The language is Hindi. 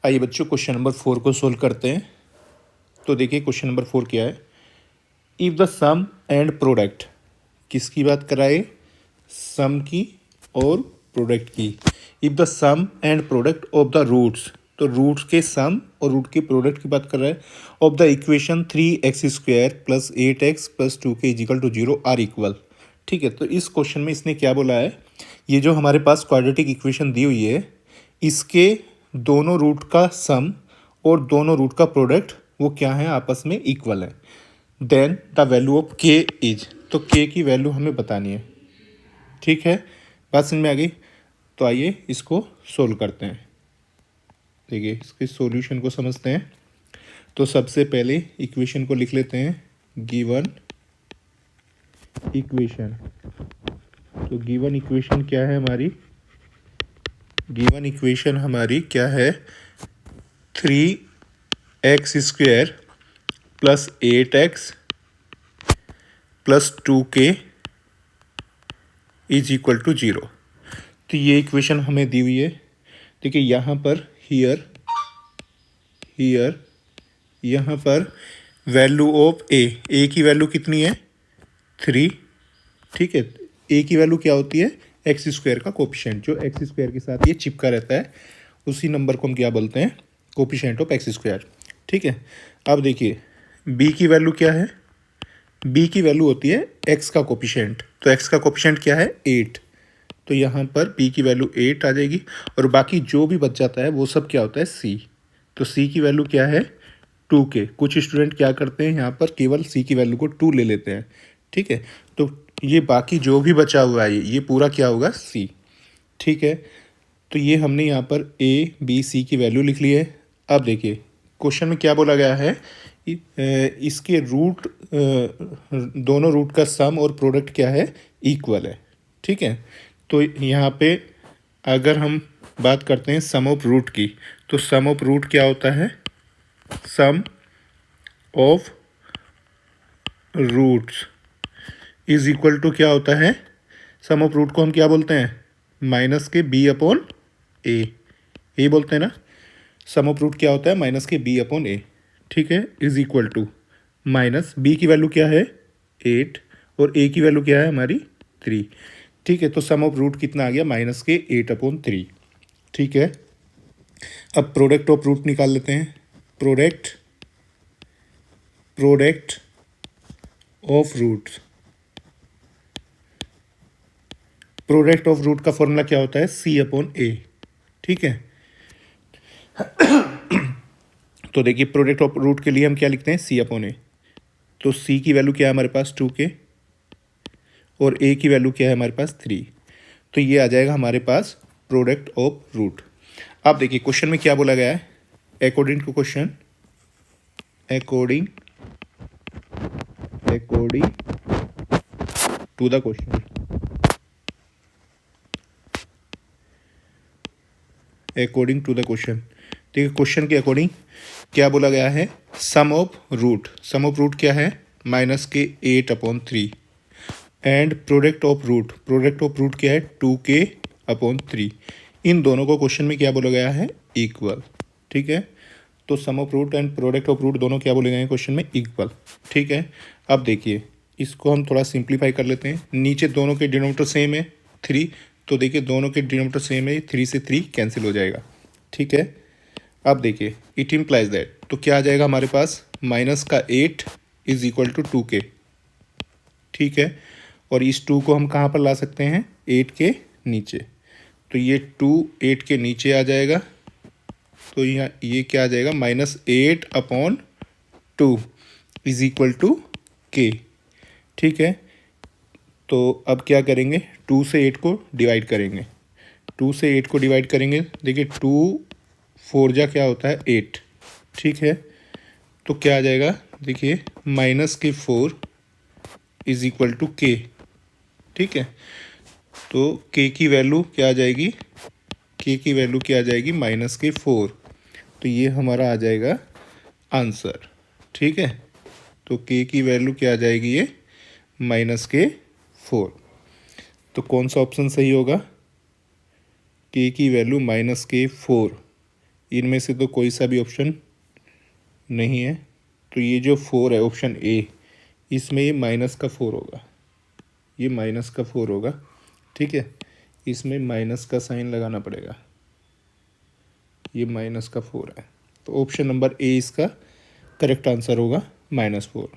आइए बच्चों क्वेश्चन नंबर 4 को सोल्व करते हैं। तो देखिए क्वेश्चन नंबर 4 क्या है। If the sum and product, किसकी बात कराए, सम की और प्रोडक्ट की। If the sum and product of the roots, तो रूट्स के सम और रूट के प्रोडक्ट की बात कर रहा है, of the equation 3x² + 8x + 2k = 0 are equal. ठीक है, तो इस क्वेश्चन में इसने क्या बोला है, ये जो हमारे पास क्वाड्रेटिक इक्वेशन दी हुई है, इसके दोनों रूट का सम और दोनों रूट का प्रोडक्ट वो क्या है, आपस में इक्वल है। देन द वैल्यू ऑफ के इज, तो के की वैल्यू हमें बतानी है। ठीक है, बात समझ में आ गई। तो आइए इसको सोल्व करते हैं। देखिए इसके सॉल्यूशन को समझते हैं। तो सबसे पहले इक्वेशन को लिख लेते हैं, गिवन इक्वेशन। तो गिवन इक्वेशन क्या है हमारी, गिवन इक्वेशन हमारी क्या है, 3x² + 8x + 2k = 0। तो ये इक्वेशन हमें दी हुई है। देखिए यहाँ पर हियर यहाँ पर वैल्यू ऑफ ए की वैल्यू कितनी है, 3। ठीक है, ए की वैल्यू क्या होती है, x² का कोफिशिएंट, जो x² के साथ ये चिपका रहता है, उसी नंबर को हम क्या बोलते हैं, कोफिशिएंट ऑफ x²। ठीक है, अब देखिए b की वैल्यू क्या है, b की वैल्यू होती है x का कोफिशिएंट। तो x का कोफिशिएंट क्या है, 8। तो यहाँ पर b की वैल्यू 8 आ जाएगी, और बाकी जो भी बच जाता है वो सब क्या होता है, c। तो c की वैल्यू क्या है, 2k। कुछ स्टूडेंट क्या करते हैं, यहाँ पर केवल c की वैल्यू को 2 ले लेते हैं। ठीक है, तो ये बाकी जो भी बचा हुआ है ये पूरा क्या होगा, c। ठीक है, तो ये हमने यहाँ पर a b c की वैल्यू लिख ली है। अब देखिए क्वेश्चन में क्या बोला गया है, इसके रूट, दोनों रूट का सम और प्रोडक्ट क्या है, इक्वल है। ठीक है, तो यहाँ पे अगर हम बात करते हैं सम ऑफ रूट की, तो सम ऑफ रूट क्या होता है, sum of roots is equal to क्या होता है, सम ऑफ रूट को हम क्या बोलते हैं, माइनस के b/a, यही बोलते हैं ना। सम ऑफ रूट क्या होता है, माइनस के b/a। ठीक है, is equal to minus b की वैल्यू क्या है, 8, और a की वैल्यू क्या है हमारी, 3। ठीक है, तो सम ऑफ रूट कितना आ गया, माइनस के 8/3। ठीक है, अब प्रोडक्ट ऑफ रूट निकाल लेते हैं। Product of roots, product of root का फॉर्मूला क्या होता है, c/a। ठीक है, तो देखिए प्रोडक्ट ऑफ रूट के लिए हम क्या लिखते हैं, c/a। तो c की वैल्यू क्या है हमारे पास, 2k, और a की वैल्यू क्या है हमारे पास, 3। तो ये आ जाएगा हमारे पास प्रोडक्ट ऑफ रूट। अब देखिए क्वेश्चन में क्या बोला गया है, according to question, according to the question, according to the question. देखिए क्वेश्चन के अकॉर्डिंग क्या बोला गया है, sum of root, sum of root क्या है, माइनस के 8/3, and product of root, product of root क्या है, 2k/3। इन दोनों को क्वेश्चन में क्या बोला गया है, इक्वल। ठीक है, तो sum of root and product of root दोनों क्या बोले गए हैं क्वेश्चन में, इक्वल। ठीक है, अब देखिए इसको हम थोड़ा सिंप्लीफाई कर लेते हैं। नीचे दोनों के डिनोमिनेटर सेम है, 3, तो देखिए दोनों के डिनोमिनेटर सेम है, 3 से 3 कैंसिल हो जाएगा। ठीक है, अब देखिए इट इम्प्लाइज दैट, तो क्या आ जाएगा हमारे पास, माइनस का 8 इज इक्वल टू 2k। ठीक है, और इस 2 को हम कहाँ पर ला सकते हैं, 8 के नीचे। तो ये 2 8 के नीचे आ जाएगा, तो यहाँ ये क्या आ जाएगा, -8/2 इज इक्वल टू k। ठीक है, तो अब क्या करेंगे, 2 से 8 को डिवाइड करेंगे, 2 से 8 को डिवाइड करेंगे। देखिए 2 4 जा क्या होता है, 8। ठीक है, तो क्या आ जाएगा, देखिए -4 इज इक्वल टू k। ठीक है, तो k की वैल्यू क्या आ जाएगी, k की वैल्यू क्या आ जाएगी, -4। तो ये हमारा आ जाएगा आंसर। ठीक है, तो k की वैल्यू क्या आ जाएगी, ये -4। तो कौन सा ऑप्शन सही होगा, k की वैल्यू -4 इनमें से तो कोई सा भी ऑप्शन नहीं है, तो ये जो 4 है ऑप्शन ए, इसमें ये -4 होगा, ये -4 होगा। ठीक है, इसमें माइनस का साइन लगाना पड़ेगा, ये -4 है, तो ऑप्शन नंबर ए इसका करेक्ट आंसर होगा -4।